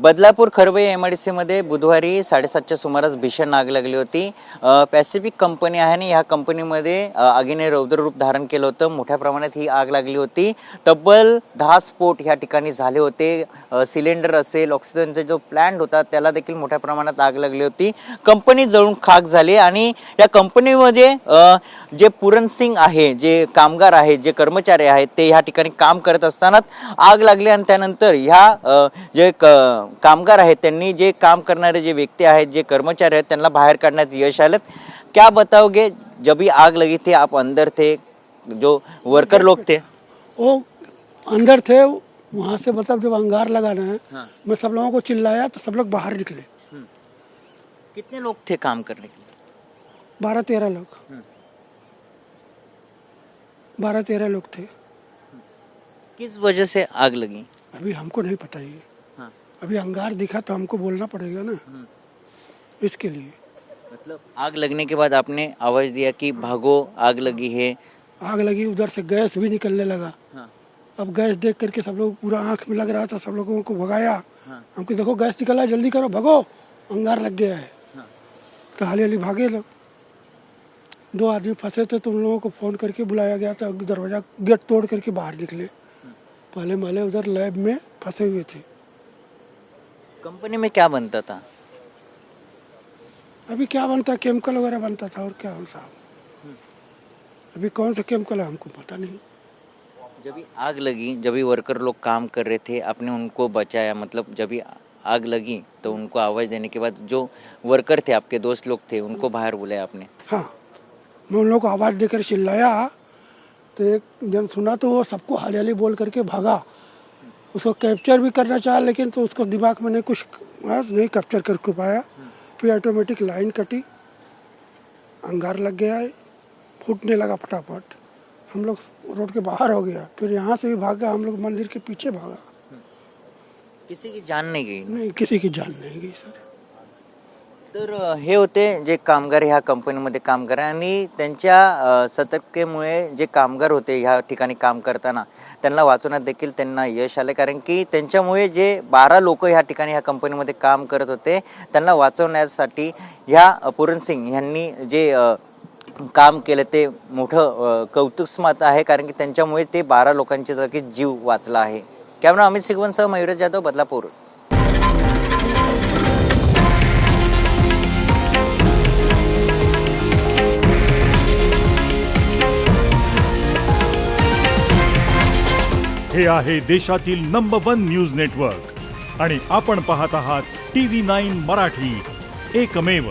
Badlapur Kharwai MIDC मध्ये बुधवारी 7:30च्या सुमारास भीषण आग लागली होती। पॅसिफिक कंपनी आहे आणि या कंपनीमध्ये आगीने रौद्र रूप धारण केलं होतं। मोठ्या प्रमाणात ही आग लागली होती। तब्बल 10 स्फोट या ठिकाणी झाले होते। सिलेंडर असेल, ऑक्सिजनचा जो प्लांट होता त्याला देखील मोठ्या प्रमाणात आग लागली होती। कंपनी जळून खाक झाली आणि या कंपनीमध्ये जे पूरन सिंग आहे, जे कामगार आहेत, जे कर्मचारी आहेत, ते या ठिकाणी काम करत असताना आग लागली आणि त्यानंतर ह्या जे कामगार आहेत त्यांनी जे काम करणारे जे व्यक्ती आहेत, जे कर्मचारी आहेत, त्यांना बाहर काढण्यात यश आलं। क्या बताओगे जब भी आग लगी थी आप अंदर थे, जो वर्कर लोग थे वो अंदर थे। वहाँ से मतलब जब अंगार लगाना है, हाँ। मैं सब लोगों को चिल्लाया तो सब लोग बाहर निकले। कितने लोग थे काम करने के लिए? 12-13 लोग, 12-13 लोग थे। किस वजह से आग लगी? अभी हमको नहीं पता ये, हाँ। अभी अंगार दिखा तो हमको बोलना पड़ेगा ना, इसके लिए। मतलब आग लगने के बाद आपने आवाज दिया कि भागो, आग लगी है। आग लगी, उधर से गैस भी निकलने लगा। हाँ। अब गैस देख करके सब लोग, पूरा आँख में लग रहा था, सब लोगों को भगाया। हाँ। हमको देखो गैस निकला है, जल्दी करो, भगो, अंगार लग गया है। हाँ। तो हाली हाली भागे लोग। 2 आदमी फंसे थे तो उन लोगों को फ़ोन करके बुलाया गया था। दरवाज़ा गेट तोड़ करके बाहर निकले। पहले माले उधर लैब में फंसे हुए थे। कंपनी में क्या बनता था? अभी क्या बनता, केमिकल वगैरह बनता था, और क्या हो साहब। अभी कौन सा केमिकल है हमको पता नहीं। जब भी आग लगी, जब भी वर्कर लोग काम कर रहे थे, आपने उनको बचाया, मतलब जब भी आग लगी तो उनको आवाज़ देने के बाद जो वर्कर थे, आपके दोस्त लोग थे, उनको बाहर बुलाया आपने? हाँ, मैं उन लोगों को आवाज़ देकर चिल्लाया तो एक जन सुना तो वो सबको हाली हाली बोल करके भागा। उसको कैप्चर भी करना चाहा, लेकिन तो उसको दिमाग में नहीं कुछ नहीं कैप्चर कर पाया। फिर ऑटोमेटिक लाइन कटी, अंगार लग गया है, फूटने लगा फटाफट। हम लोग रोड के बाहर हो गया, फिर यहाँ से भी भागा, हम लोग मंदिर के पीछे भागा। किसी की जान नहीं गई? नहीं, किसी की जान नहीं गई सर। तर हे होते जे कामगार ह्या कंपनीमध्ये काम करा आणि त्यांच्या सतर्कतेमुळे जे कामगार होते ह्या ठिकाणी काम करताना त्यांना वाचवण्यात देखील त्यांना यश आले, कारण की त्यांच्यामुळे जे 12 लोक ह्या ठिकाणी ह्या कंपनीमध्ये काम करत होते त्यांना वाचवण्यासाठी ह्या पूरन सिंग यांनी जे काम केलं ते मोठं कौतुकास्पद आहे, कारण की त्यांच्यामुळे ते 12 लोकांचे जागी जीव वाचला आहे। कॅमेरा अमित सिगवनसह मयूरज जाधव, बदलापूर। हे आहे देशातील नंबर 1 न्यूज नेटवर्क आणि आपण पाहत आहात TV9 मराठी, एकमेव।